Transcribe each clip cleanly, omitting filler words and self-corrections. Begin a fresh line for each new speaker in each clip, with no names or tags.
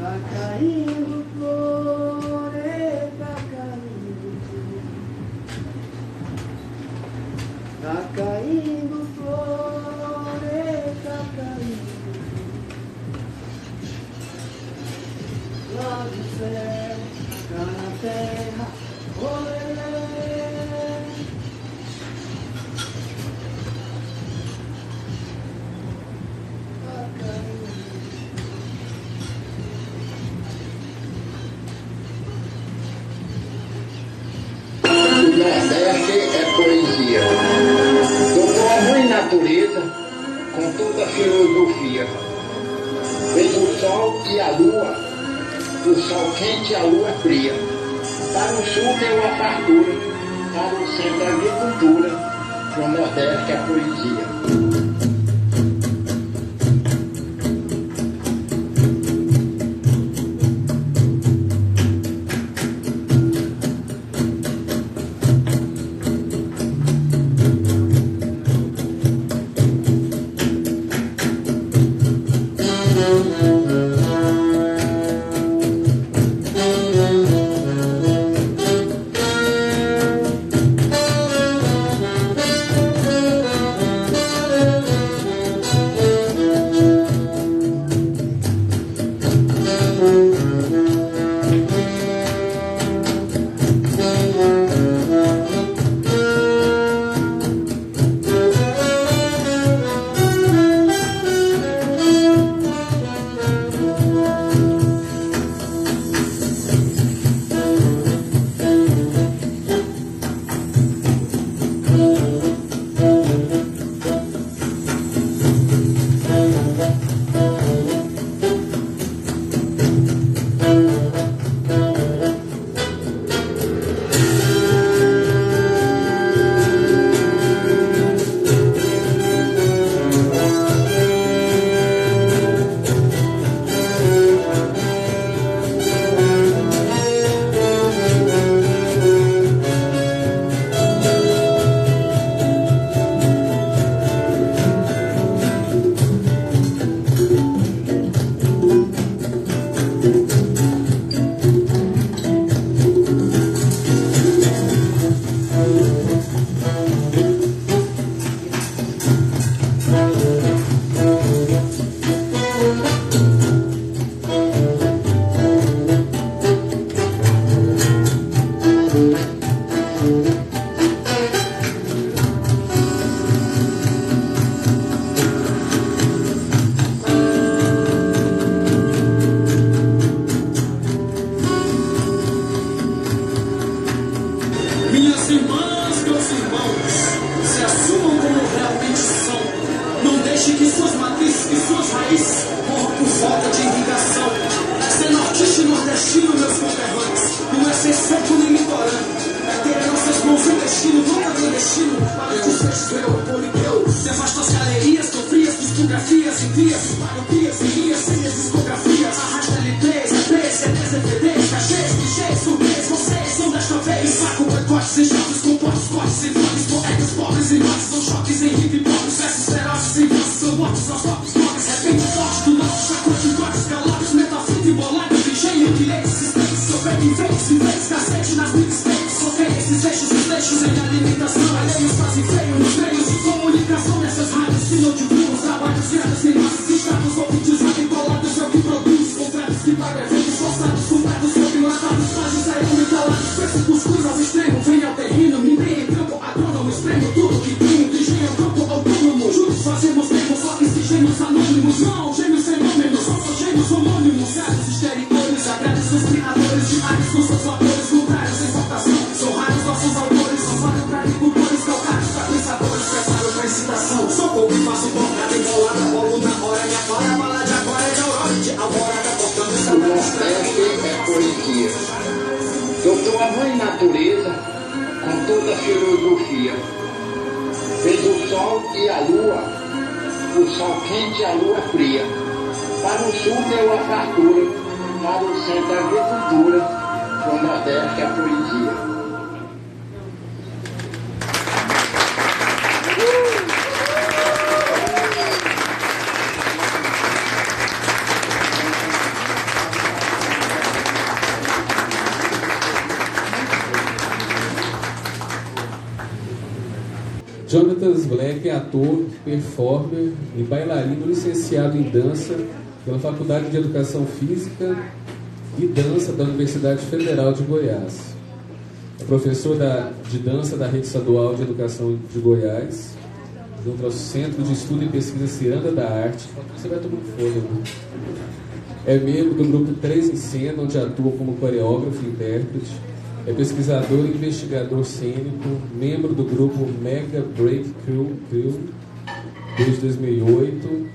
Tá caindo flores, tá caindo flores. Tá caindo flores, tá caindo lá do céu, cá na terra, olê. Tá caindo.
O Nordeste é poesia. Doutor a mãe natureza, com toda a filosofia. Fez o sol e a lua, o sol quente e a lua fria. Para o sul deu a fartura, para o centro a agricultura. O Nordeste é poesia.
Minhas irmãs, meus irmãos, se assumam como realmente são. Não deixe que suas matrizes e suas raízes morram por falta de irrigação. Ser nortista e nordestino, meus conterrâneos, não é ser seco nem litorâneo. É ter em nossas mãos um destino nunca clandestino. Para que os peixes eu, Polideus, devasta as galerias, tão frias, discografias, envias, paropias, linhas, sem as discografias. Arrasta LPs, EPs, CDs, DVDs, cachês, clichês, surpresa, vocês são desta vez. Saco boicotes em choques, compostos, cortes em vlogs, poetas pobres em mates, são choques em hip hop, versos ferozes em vozes, são mortos aos próprios blogs. Repente forte do nosso chacota em cortes calados, metafita e bolado, engenho, bilhetes, sistemas, sofrendo enfeites, enfeites, cacete nas mixtapes. Soquei esses eixos em alimentação, alheios fazem feio nos meios de comunicação. Nessas rádios que não divulgam os trabalhos, criadas em massas, estados ou vídeos manipulados, é o que produz, confetos que pagam eventos forçados, comprados, campeonatados, fazem sair mentalados, preço cuscuz ao extremo, vem ao terreno, ninguém em campo, agrônomo, espremo tudo que tem, do engenho, campo autônomo, juntos fazemos termos, só que esses gênios anônimos, não, gênios fenômenos, só são gênios homônimos, certos exteriores, agradeço os criadores de ares com seus valores contrários, exaltação, são raros nossos autores, são vários pra agricultores, calcários pra pensadores, preparo pra excitação, sou pouco e faço bocada embolada, bolo na hora, minha fora, a bala de agora é de aurora, de alvorada, tocando essa
O Nordeste é poesia. Doutor a mãe natureza, com toda a filosofia. Fez o sol e a lua, o sol quente e a lua fria. Para o sul deu a fartura, para o centro a agricultura. O Nordeste é poesia.
Jonathan Black é ator, performer e bailarino licenciado em dança pela Faculdade de Educação Física e Dança da Universidade Federal de Goiás. É professor de dança da Rede Estadual de Educação de Goiás, junto ao Centro de Estudo e Pesquisa Ciranda da Arte. Você vai tomar fôlego. É membro do grupo 3 em Cena, onde atua como coreógrafo e intérprete. É pesquisador e investigador cênico, membro do grupo Mega Breakthrough desde 2008.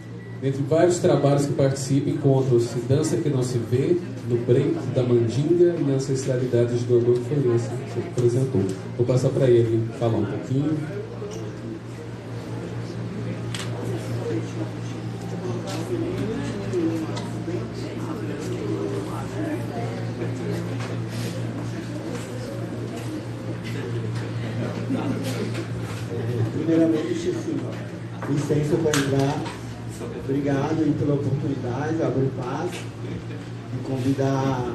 Entre vários trabalhos que participa, encontram-se Dança que Não Se Vê, no Break da Mandinga e Ancestralidades de Dodô, que foi esse que você apresentou. Vou passar para ele falar um pouquinho.
Primeiramente, assim, licença para entrar. Obrigado aí pela oportunidade, abrir paz, de convidar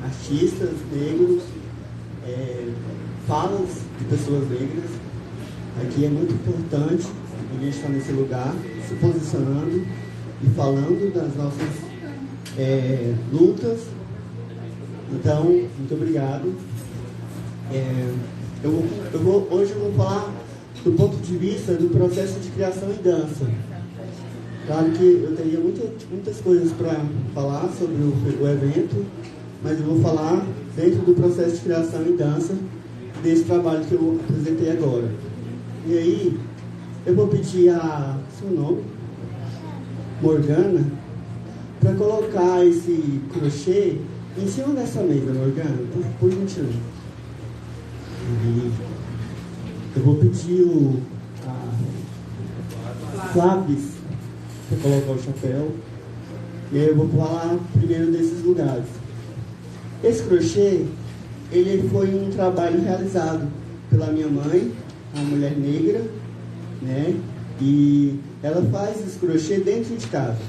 artistas negros, falas de pessoas negras. Aqui é muito importante a gente estar nesse lugar, se posicionando e falando das nossas lutas. Então, muito obrigado. Hoje eu vou falar do ponto de vista do processo de criação e dança. Claro que eu teria muitas coisas para falar sobre o evento, mas eu vou falar dentro do processo de criação e dança desse trabalho que eu apresentei agora. E aí, eu vou pedir a seu nome, Morgana, para colocar esse crochê em cima dessa mesa, Morgana, por gentileza. Eu vou pedir a Flávio para colocar o chapéu. E aí eu vou falar primeiro desses lugares. Esse crochê, ele foi um trabalho realizado pela minha mãe, uma mulher negra, né? E ela faz esse crochê dentro de casa.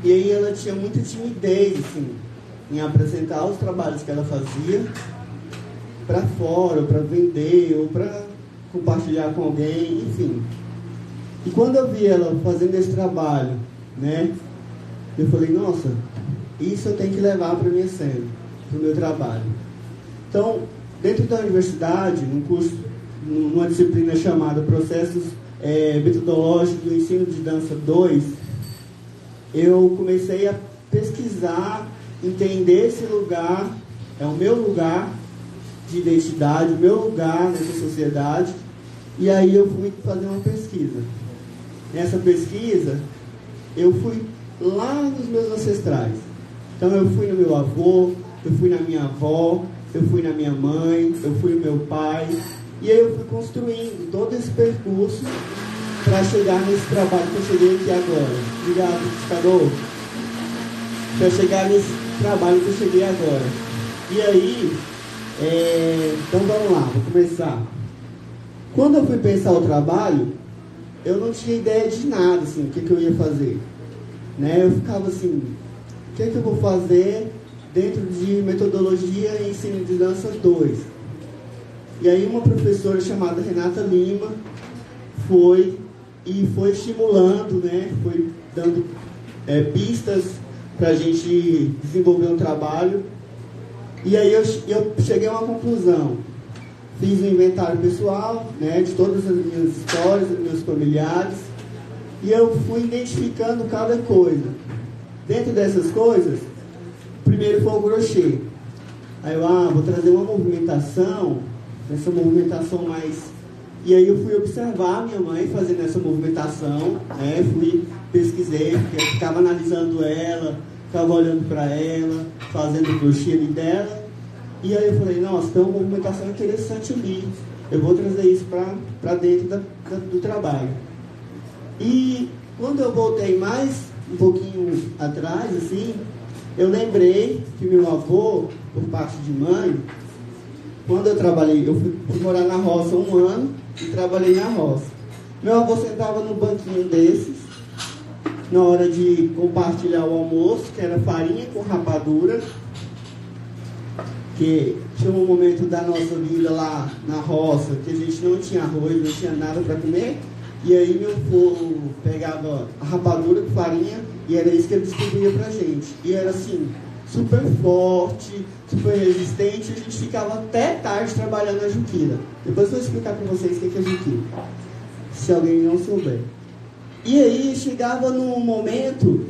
E aí ela tinha muita timidez, assim, em apresentar os trabalhos que ela fazia para fora, para vender, ou para compartilhar com alguém, enfim. E quando eu vi ela fazendo esse trabalho, né, eu falei, nossa, isso eu tenho que levar para a minha cena, para o meu trabalho. Então, dentro da universidade, num curso, numa disciplina chamada Processos Metodológicos do Ensino de Dança 2, eu comecei a pesquisar, entender esse lugar, é o meu lugar de identidade, o meu lugar nessa sociedade. E aí eu fui fazer uma pesquisa. Nessa pesquisa, eu fui lá nos meus ancestrais. Então eu fui no meu avô, eu fui na minha avó, eu fui na minha mãe, eu fui no meu pai. E aí eu fui construindo todo esse percurso para chegar nesse trabalho que eu cheguei aqui agora. Obrigado, Estador. Para chegar nesse trabalho que eu cheguei agora. E aí, então vamos lá, vou começar. Quando eu fui pensar o trabalho, eu não tinha ideia de nada, assim, o que eu ia fazer. Né? Eu ficava assim, o que eu vou fazer dentro de metodologia e ensino de dança 2? E aí uma professora chamada Renata Lima foi estimulando, né? Foi dando pistas para a gente desenvolver um trabalho. E aí eu cheguei a uma conclusão. Fiz um inventário pessoal, né, de todas as minhas histórias, dos meus familiares, e eu fui identificando cada coisa. Dentro dessas coisas, primeiro foi o crochê. Aí eu, vou trazer uma movimentação, essa movimentação mais... E aí eu fui observar minha mãe fazendo essa movimentação, né, pesquisei, ficava analisando ela, ficava olhando para ela, fazendo o crochê ali dela. E aí eu falei, nossa, tem uma movimentação interessante ali. Eu vou trazer isso para dentro do trabalho. E quando eu voltei mais um pouquinho atrás, assim, eu lembrei que meu avô, por parte de mãe, quando eu fui morar na roça 1 ano e trabalhei na roça. Meu avô sentava num banquinho desses, na hora de compartilhar o almoço, que era farinha com rapadura, que tinha um momento da nossa vida lá na roça, que a gente não tinha arroz, não tinha nada para comer, e aí meu avô pegava a rapadura com farinha, e era isso que ele distribuía pra gente. E era assim, super forte, super resistente, a gente ficava até tarde trabalhando na juquira. Depois eu vou explicar para vocês o que é juquira, se alguém não souber. E aí chegava num momento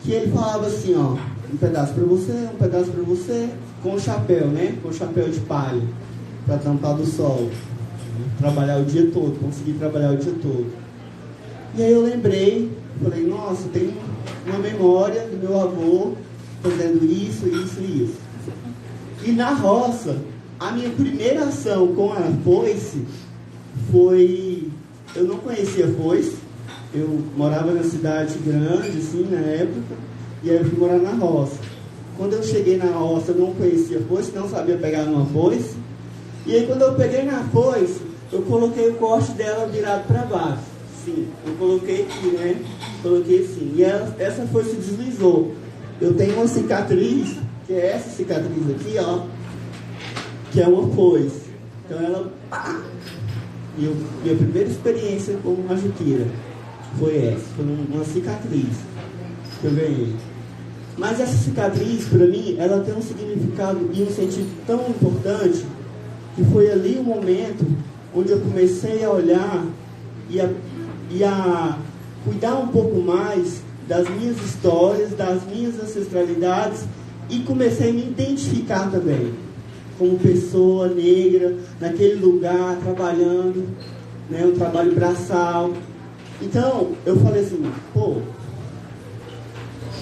que ele falava assim, ó, um pedaço para você, um pedaço para você, com chapéu, né? Com chapéu de palha, para tampar do sol. Trabalhar o dia todo, conseguir trabalhar o dia todo. E aí eu lembrei, falei, nossa, tem uma memória do meu avô fazendo isso, isso e isso. E na roça, a minha primeira ação com a foice foi... Eu não conhecia foice, eu morava na cidade grande, assim, na época, e aí eu fui morar na roça. Quando eu cheguei na roça, eu não conhecia foice, não sabia pegar numa foice. E aí quando eu peguei na foice, eu coloquei o corte dela virado para baixo. Sim, eu coloquei aqui, né? Coloquei assim. E essa foice deslizou. Eu tenho uma cicatriz, que é essa cicatriz aqui, ó, que é uma foice. Então ela, pá! E minha primeira experiência como uma juqueira foi essa, foi uma cicatriz que eu ganhei. Mas essa cicatriz, para mim, ela tem um significado e um sentido tão importante, que foi ali o momento onde eu comecei a olhar e a cuidar um pouco mais das minhas histórias, das minhas ancestralidades, e comecei a me identificar também como pessoa negra, naquele lugar, trabalhando, né, um trabalho braçal. Então, eu falei assim, pô,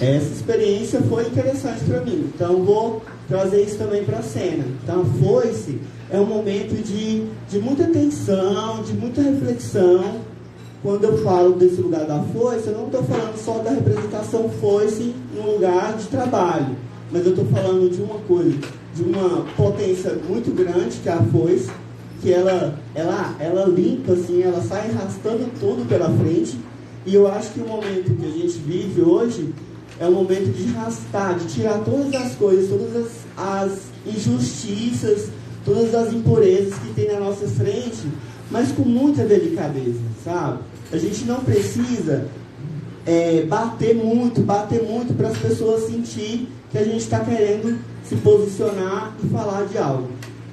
essa experiência foi interessante para mim, então vou trazer isso também para a cena. Então, a foice é um momento de muita tensão, de muita reflexão. Quando eu falo desse lugar da foice, eu não estou falando só da representação foice no lugar de trabalho, mas eu estou falando de uma coisa, de uma potência muito grande, que é a foice, que ela limpa, assim, ela sai arrastando tudo pela frente. E eu acho que o momento que a gente vive hoje é o momento de arrastar, de tirar todas as coisas, todas as injustiças, todas as impurezas que tem na nossa frente, mas com muita delicadeza, sabe? A gente não precisa bater muito para as pessoas sentir que a gente está querendo se posicionar e falar de algo.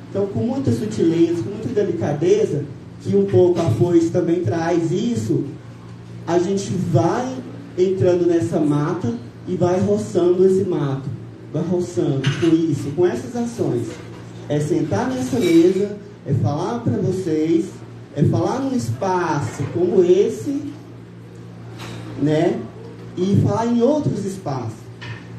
Então, com muita sutileza, com muita delicadeza, que um pouco a foice também traz isso, a gente vai entrando nessa mata e vai roçando esse mato, vai roçando com isso, com essas ações. É sentar nessa mesa, é falar para vocês, é falar num espaço como esse, né? E falar em outros espaços.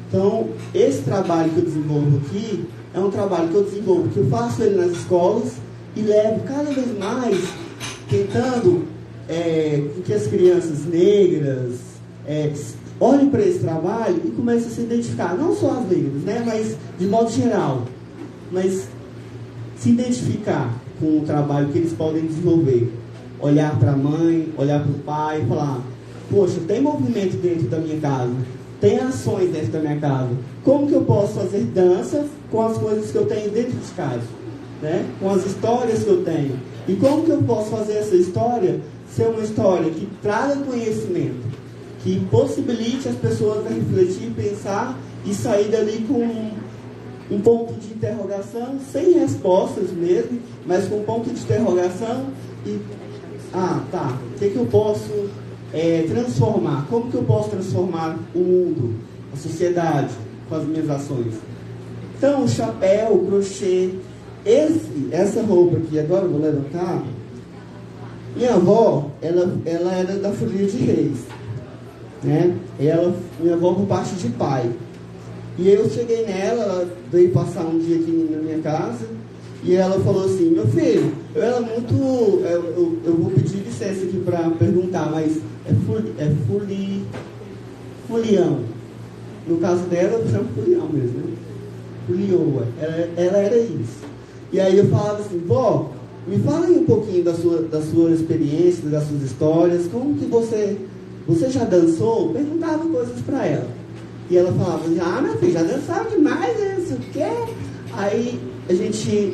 Então, esse trabalho que eu desenvolvo aqui é um trabalho que eu desenvolvo, que eu faço ele nas escolas e levo cada vez mais tentando que as crianças negras olhem para esse trabalho e comecem a se identificar, não só as negras, né, mas de modo geral, mas se identificar com o trabalho que eles podem desenvolver, olhar para a mãe, olhar para o pai e falar, poxa, tem movimento dentro da minha casa, tem ações dentro da minha casa, como que eu posso fazer dança com as coisas que eu tenho dentro de casa, né? Com as histórias que eu tenho, e como que eu posso fazer essa história ser uma história que traga conhecimento, que possibilite as pessoas a refletir, pensar e sair dali com um ponto de interrogação, sem respostas mesmo, mas com um ponto de interrogação e, o que eu posso transformar? Como que eu posso transformar o mundo, a sociedade, com as minhas ações? Então, o chapéu, o crochê, essa roupa aqui, agora eu vou levantar. Minha avó, ela era da família de reis, né? Minha avó por parte de pai. E eu cheguei nela, ela veio passar um dia aqui na minha casa, e ela falou assim, meu filho, eu era muito... Eu vou pedir licença aqui para perguntar, mas folião. No caso dela, eu chamo folião mesmo, né? Folioa. Ela era isso. E aí eu falava assim, vó, me fala aí um pouquinho da sua experiência, das suas histórias, como que você já dançou? Perguntava coisas para ela. E ela falava, minha filha, já dançava demais, não sei o quê. Aí a gente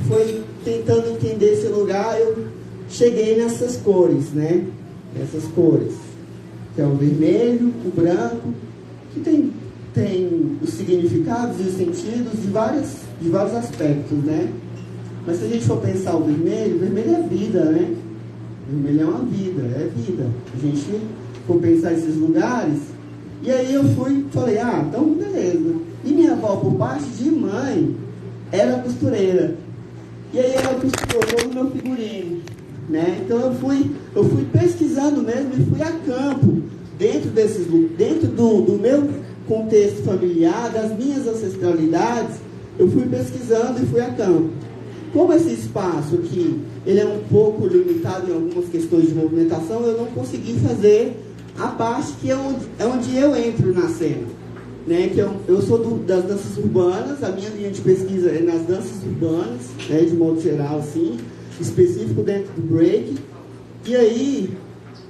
foi tentando entender esse lugar, eu cheguei nessas cores, né? Essas cores, que é o vermelho, o branco, que tem os significados e os sentidos de vários aspectos, né? Mas se a gente for pensar o vermelho é vida, né? O vermelho é uma vida, é vida. A gente for pensar esses lugares, e aí eu falei, então beleza. E minha avó, por parte de mãe, era costureira. E aí ela costurou todo o meu figurino, né? Então eu fui pesquisando mesmo e fui a campo, dentro do meu contexto familiar, das minhas ancestralidades, eu fui pesquisando e fui a campo. Como esse espaço aqui, ele é um pouco limitado em algumas questões de movimentação, eu não consegui fazer a parte que é onde eu entro na cena, né? Que eu sou das danças urbanas, a minha linha de pesquisa é nas danças urbanas, né? De modo geral, assim, específico dentro do break. E aí,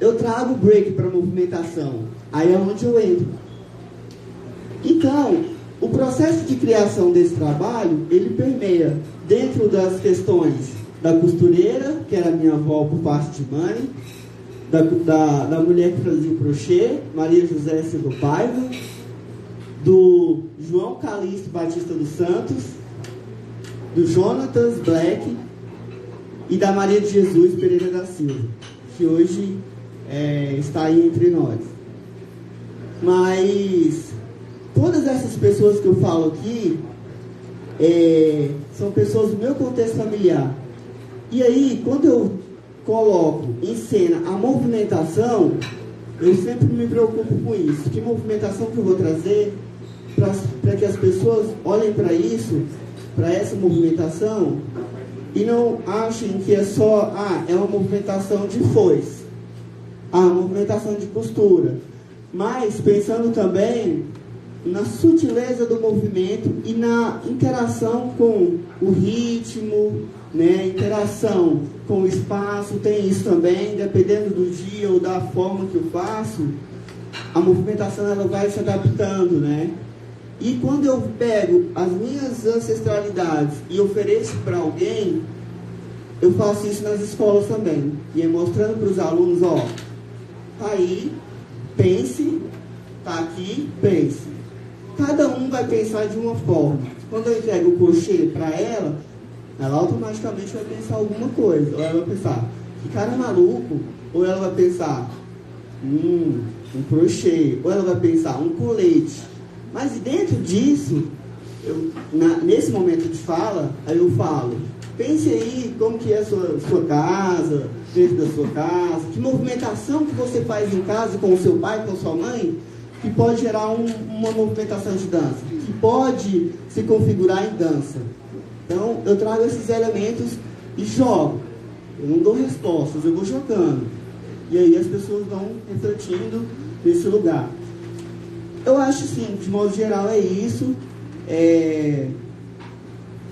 eu trago o break para movimentação, aí é onde eu entro. Então, o processo de criação desse trabalho, ele permeia dentro das questões da costureira, que era minha avó por parte de mãe, da mulher que fazia o crochê, Maria José Silva Paiva, do João Calixto Batista dos Santos, do Jonatas Black e da Maria de Jesus Pereira da Silva, que hoje está aí entre nós. Mas todas essas pessoas que eu falo aqui são pessoas do meu contexto familiar. E aí, quando eu coloco em cena a movimentação, eu sempre me preocupo com isso. Que movimentação que eu vou trazer para que as pessoas olhem para isso, para essa movimentação, e não achem que é só, é uma movimentação de foice, uma movimentação de costura. Mas pensando também na sutileza do movimento e na interação com o ritmo, né? Interação com o espaço, tem isso também, dependendo do dia ou da forma que eu faço, a movimentação ela vai se adaptando, né? E quando eu pego as minhas ancestralidades e ofereço para alguém, eu faço isso nas escolas também, e é mostrando para os alunos, tá aí, pense, tá aqui, pense. Cada um vai pensar de uma forma. Quando eu entrego o crochê para ela automaticamente vai pensar alguma coisa. Ou ela vai pensar, que cara maluco. Ou ela vai pensar, um crochê. Ou ela vai pensar, um colete. Mas dentro disso, nesse momento de fala, aí eu falo, pense aí como que é a sua casa, dentro da sua casa, que movimentação que você faz em casa com o seu pai, com a sua mãe, que pode gerar uma movimentação de dança, que pode se configurar em dança. Então, eu trago esses elementos e jogo. Eu não dou respostas, eu vou jogando. E aí as pessoas vão refletindo nesse lugar. Eu acho, sim, de modo geral é isso.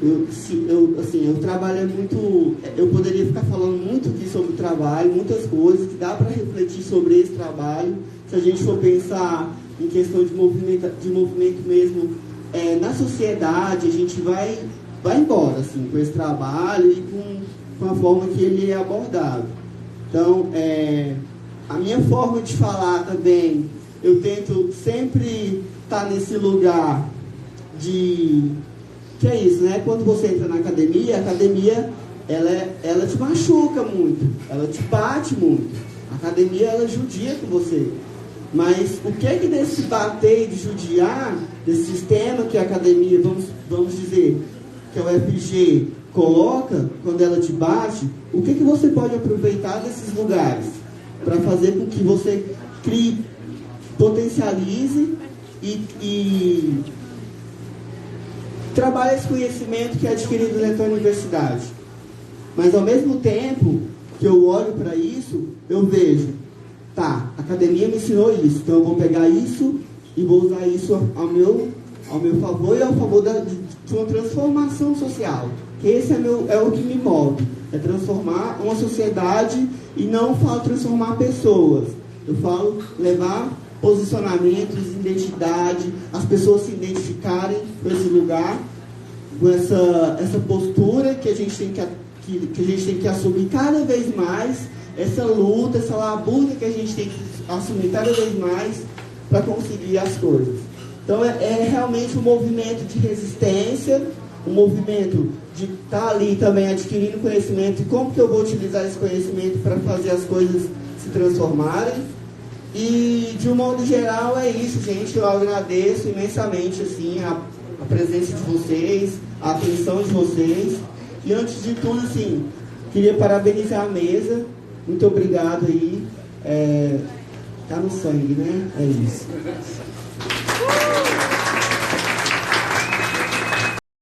O trabalho é muito... Eu poderia ficar falando muito aqui sobre o trabalho, muitas coisas, que dá para refletir sobre esse trabalho. Se a gente for pensar em questão de movimento mesmo, na sociedade, a gente vai embora, assim, com esse trabalho e com a forma que ele é abordado. Então, a minha forma de falar também, eu tento sempre estar nesse lugar de... Que é isso, né? Quando você entra na academia, a academia, ela te machuca muito, ela te bate muito. A academia, ela judia com você. Mas o que é que desse bater e de judiar, desse sistema que a academia, vamos dizer, que a UFG coloca, quando ela te bate, o que você pode aproveitar desses lugares para fazer com que você crie, potencialize e trabalhe esse conhecimento que é adquirido dentro da universidade. Mas ao mesmo tempo que eu olho para isso, eu vejo, a academia me ensinou isso, então eu vou pegar isso e vou usar isso ao meu favor e ao favor de uma transformação social. Que esse é o que me move, é transformar uma sociedade e não falo transformar pessoas. Eu falo levar posicionamentos, identidade, as pessoas se identificarem com esse lugar essa postura que a gente tem que assumir cada vez mais, essa luta, essa labuta que a gente tem que assumir cada vez mais para conseguir as coisas. Então é realmente um movimento de resistência, um movimento de estar ali também adquirindo conhecimento e como que eu vou utilizar esse conhecimento para fazer as coisas se transformarem. E de um modo geral é isso, gente. Eu agradeço imensamente assim, a presença de vocês, a atenção de vocês. E antes de tudo, assim, queria parabenizar a mesa. Muito obrigado aí. Tá no sangue, né? É isso.